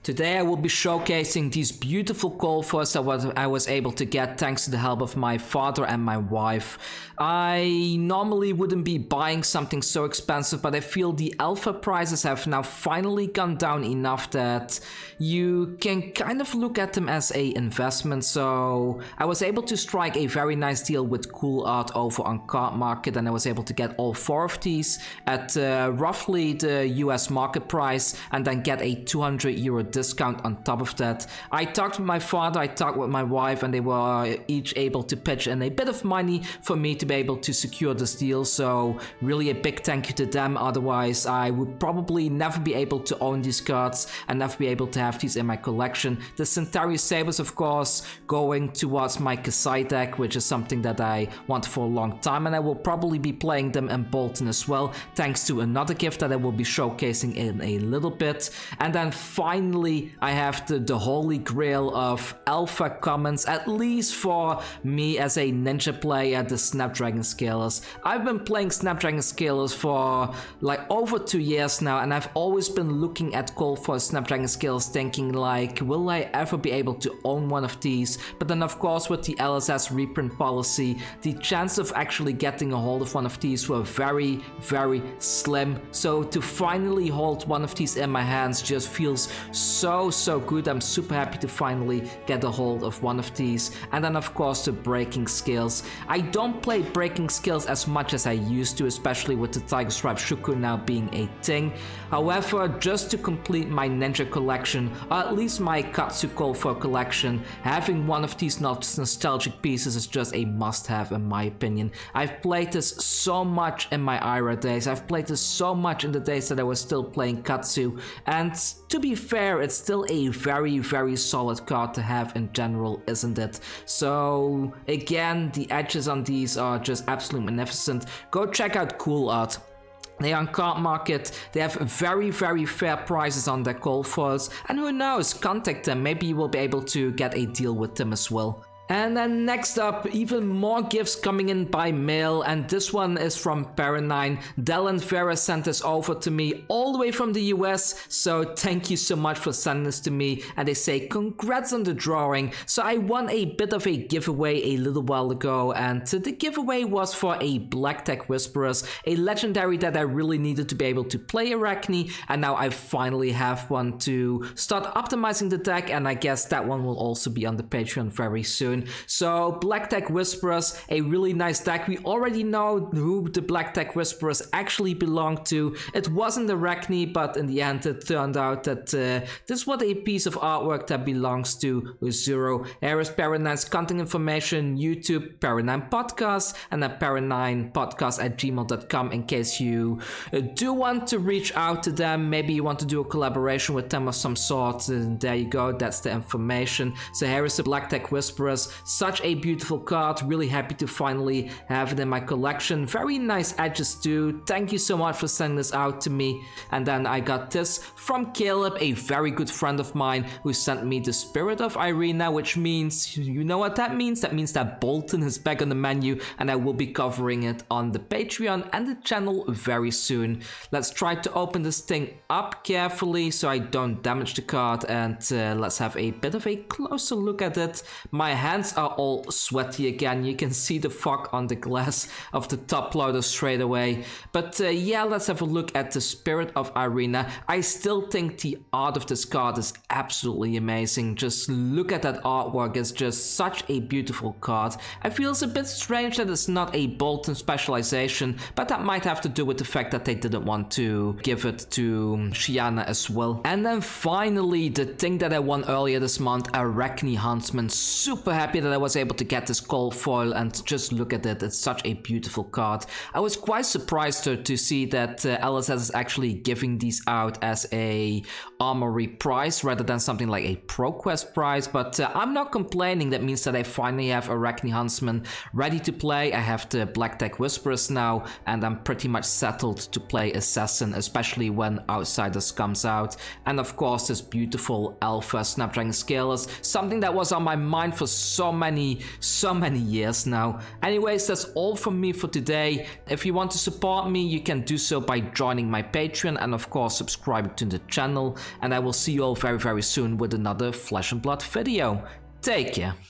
Today I will be showcasing these beautiful coal foils that I was able to get thanks to the help of my father and my wife. I normally wouldn't be buying something so expensive, but I feel the alpha prices have now finally gone down enough that you can kind of look at them as an investment. So I was able to strike a very nice deal with Cool Art over on Card Market, and I was able to get all 4 of these at roughly the US market price, and then get a €200 discount on top of that. I talked with my father, I talked with my wife, and they were each able to pitch in a bit of money for me to be able to secure this deal. So really a big thank you to them. Otherwise I would probably never be able to own these cards and never be able to have these in my collection. The Centauri Sabers, of course, going towards my Kasai deck, which is something that I want for a long time, and I will probably be playing them in Bolton as well, thanks to another gift that I will be showcasing in a little bit. And then finally I have the holy grail of alpha commons, at least for me as a ninja player, the Snapdragon Scalers. I've been playing Snapdragon Scalers for like over 2 years now, and I've always been looking at coal for Snapdragon Scalers thinking like, will I ever be able to own one of these? But then of course with the LSS reprint policy, the chance of actually getting a hold of one of these were very, very slim. So to finally hold one of these in my hands just feels so good. I'm super happy to finally get a hold of one of these. And then of course the breaking skills. I don't play breaking skills as much as I used to, especially with the Tiger Stripe Shuku now being a thing. However, just to complete my ninja collection, or at least my Katsu coal foil collection, having one of these nostalgic pieces is just a must-have in my opinion. I've played this so much in my Ira days, I've played this so much in the days that I was still playing Katsu, and to be fair, it's still a very solid card to have in general, isn't it? So again, the edges on these are just absolutely magnificent. Go check out Cool Art. They are on Card Market, they have very fair prices on their coal foils, and who knows, contact them, maybe you will be able to get a deal with them as well. And then next up, even more gifts coming in by mail, and this one is from Paranine. Del and Vera sent this over to me all the way from the US, so thank you so much for sending this to me, and they say congrats on the drawing. So I won a bit of a giveaway a little while ago, and the giveaway was for a Black Tech Whisperers, a legendary that I really needed to be able to play Arachne, and now I finally have one to start optimizing the deck, and I guess that one will also be on the Patreon very soon. So Black Tech Whisperers, a really nice deck. We already know who the Black Tech Whisperers actually belong to. It wasn't Arachne, but in the end it turned out that this was a piece of artwork that belongs to Zero. Here is Paranine's contact information: YouTube, Paranine Podcast, and then paranine.podcast@gmail.com in case you do want to reach out to them. Maybe you want to do a collaboration with them of some sort. And there you go, that's the information. So here is the Black Tech Whisperers. Such a beautiful card, really happy to finally have it in my collection. Very nice edges too. Thank you so much for sending this out to me. And then I got this from Caleb, a very good friend of mine, who sent me the Spirit of Irina, which means, you know what that means? That means that Bolton is back on the menu, and I will be covering it on the Patreon and the channel very soon. Let's try to open this thing up carefully so I don't damage the card, and let's have a bit of a closer look at it. My hands are all sweaty again. You can see the fog on the glass of the top loader straight away. But yeah, let's have a look at the Spirit of Irina. I still think the art of this card is absolutely amazing. Just look at that artwork. It's just such a beautiful card. I feel it's a bit strange that it's not a Bolton specialization, but that might have to do with the fact that they didn't want to give it to Shiana as well. And then finally, the thing that I won earlier this month, Arachne Huntsman. Super happy that I was able to get this coal foil, and just look at it, it's such a beautiful card. I was quite surprised to see that LSS is actually giving these out as a armory prize rather than something like a ProQuest prize, but I'm not complaining. That means that I finally have Arachne Huntsman ready to play. I have the Black Tech Whisperers now, and I'm pretty much settled to play Assassin, especially when Outsiders comes out. And of course this beautiful Alpha Snapdragon Scalers, something that was on my mind for so many years now. Anyways, that's all from me for today. If you want to support me, you can do so by joining my Patreon and of course subscribing to the channel. And I will see you all very soon with another Flesh and Blood video. Take care.